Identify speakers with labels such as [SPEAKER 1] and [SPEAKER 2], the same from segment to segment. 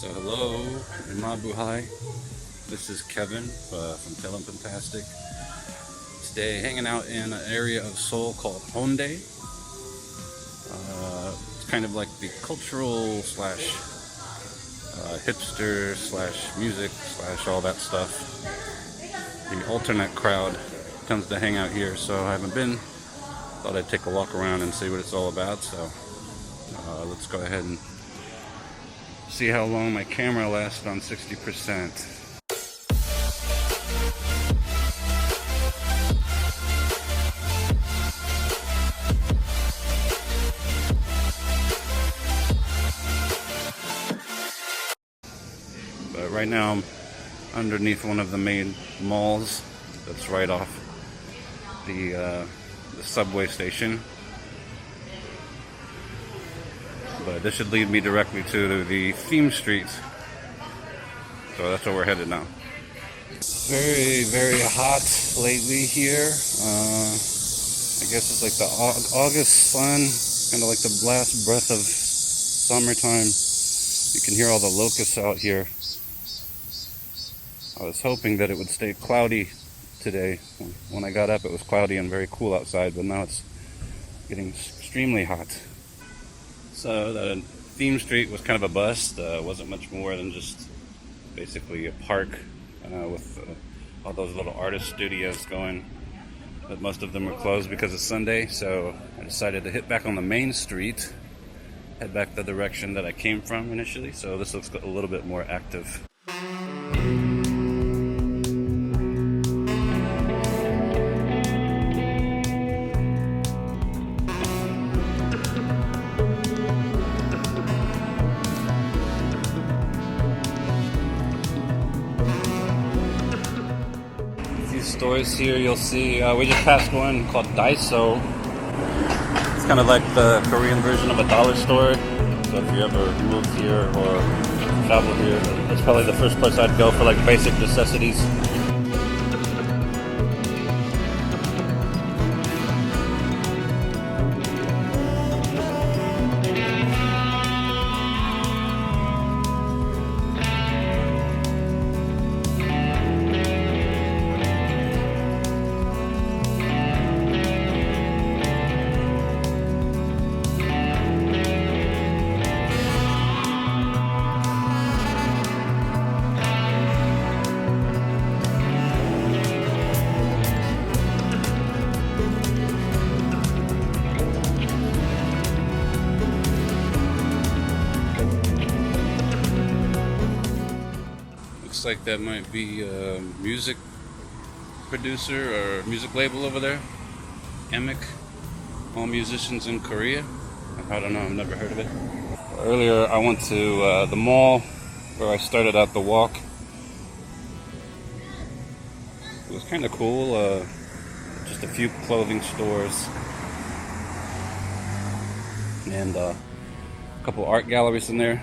[SPEAKER 1] So hello, Mabuhay. This is Kevin from Philippintastic. Today, hanging out in an area of Seoul called Hongdae. It's kind of like the cultural slash hipster slash music slash all that stuff. The alternate crowd comes to hang out here, so I haven't been. Thought I'd take a walk around and see what it's all about. So let's go ahead and see how long my camera lasts on 60%. But right now I'm underneath one of the main malls that's right off the subway station. But this should lead me directly to the theme street. So that's where we're headed now. Very, very hot lately here. I guess it's like the August sun, kind of like the last breath of summertime. You can hear all the locusts out here. I was hoping that it would stay cloudy today. When I got up, it was cloudy and very cool outside, but now it's getting extremely hot. So the theme street was kind of a bust. Wasn't much more than just basically a park with all those little artist studios going. But most of them were closed because it's Sunday, so I decided to hit back on the main street, head back the direction that I came from initially. So this looks a little bit more active. Stores here, you'll see we just passed one called Daiso. It's kind of like the Korean version of a dollar store. So if you ever moved here or travel here, that's probably the first place I'd go for like basic necessities. Looks like that might be a music producer or music label over there. Emic, all musicians in Korea. I don't know, I've never heard of it. Earlier I went to the mall where I started out the walk. It was kind of cool, just a few clothing stores and a couple art galleries in there.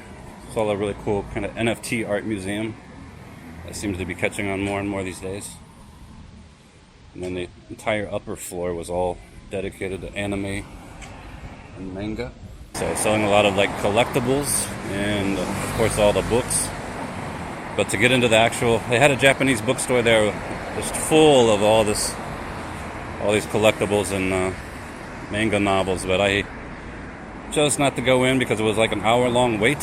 [SPEAKER 1] Saw a really cool kind of NFT art museum. That seems to be catching on more and more these days. And then the entire upper floor was all dedicated to anime and manga. So selling a lot of like collectibles and of course all the books. But to get into the actual, they had a Japanese bookstore there just full of all these collectibles and manga novels. But I chose not to go in because it was like an hour-long wait.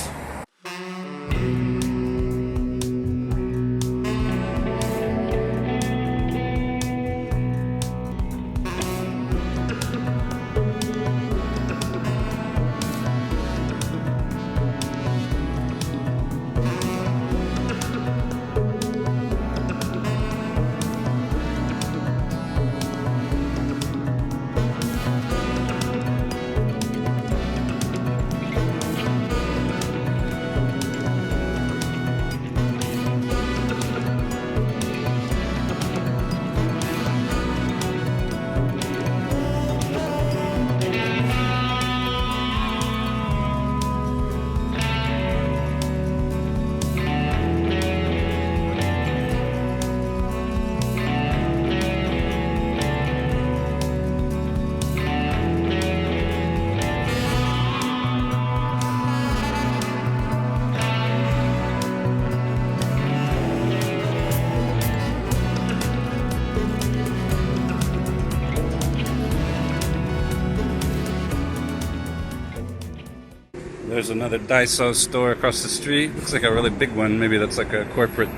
[SPEAKER 1] There's another Daiso store across the street. Looks like a really big one. Maybe that's like a corporate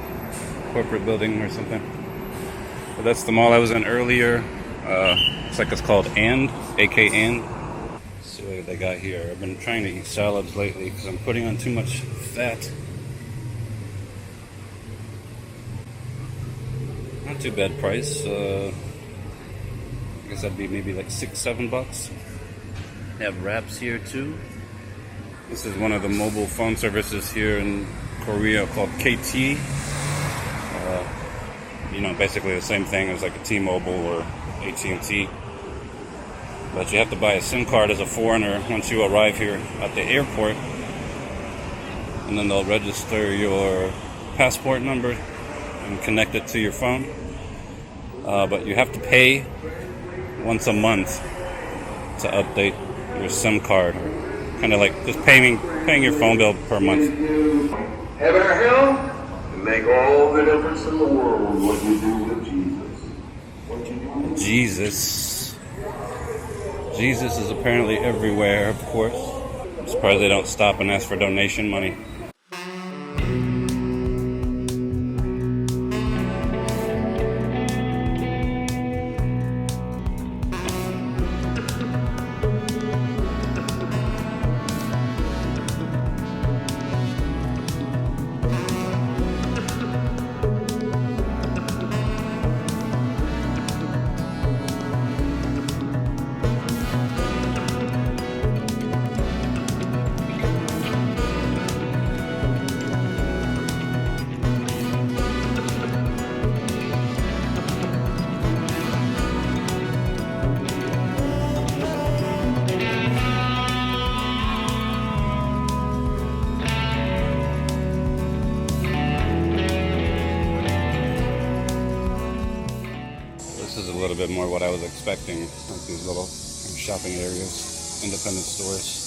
[SPEAKER 1] building or something. But that's the mall I was in earlier. Looks like it's called AK And. Let's see what they got here. I've been trying to eat salads lately because I'm putting on too much fat. Not too bad price. I guess that'd be maybe like $6-7. They have wraps here too. This is one of the mobile phone services here in Korea called KT. You know, basically the same thing as like a T-Mobile or AT&T. But you have to buy a SIM card as a foreigner once you arrive here at the airport. And then they'll register your passport number and connect it to your phone. But you have to pay once a month to update your SIM card. Kind of like just paying your phone bill per month.
[SPEAKER 2] Heaven or hell, it make all the difference in the world what you do with Jesus. What you do with
[SPEAKER 1] Jesus is apparently everywhere, of course. I'm surprised they don't stop and ask for donation money. This is a little bit more what I was expecting, like these little shopping areas, independent stores.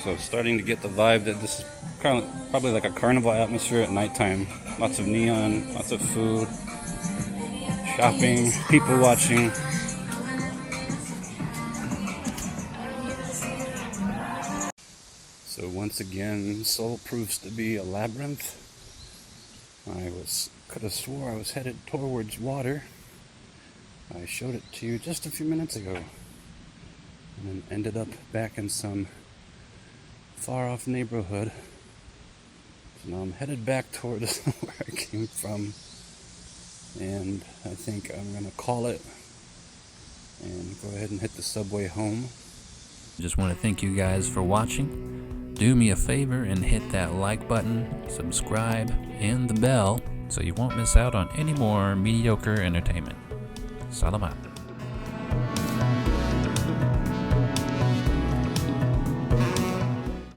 [SPEAKER 1] So starting to get the vibe that this is probably like a carnival atmosphere at nighttime. Lots of neon, lots of food, shopping, people watching. So once again, Seoul proves to be a labyrinth. I could have swore I was headed towards water. I showed it to you just a few minutes ago. And then ended up back in some far off neighborhood. So now I'm headed back towards where I came from, and I think I'm gonna call it and go ahead and hit the subway home.
[SPEAKER 3] Just want to thank you guys for watching. Do me a favor and hit that like button, subscribe, and the bell so you won't miss out on any more mediocre entertainment. Salamat.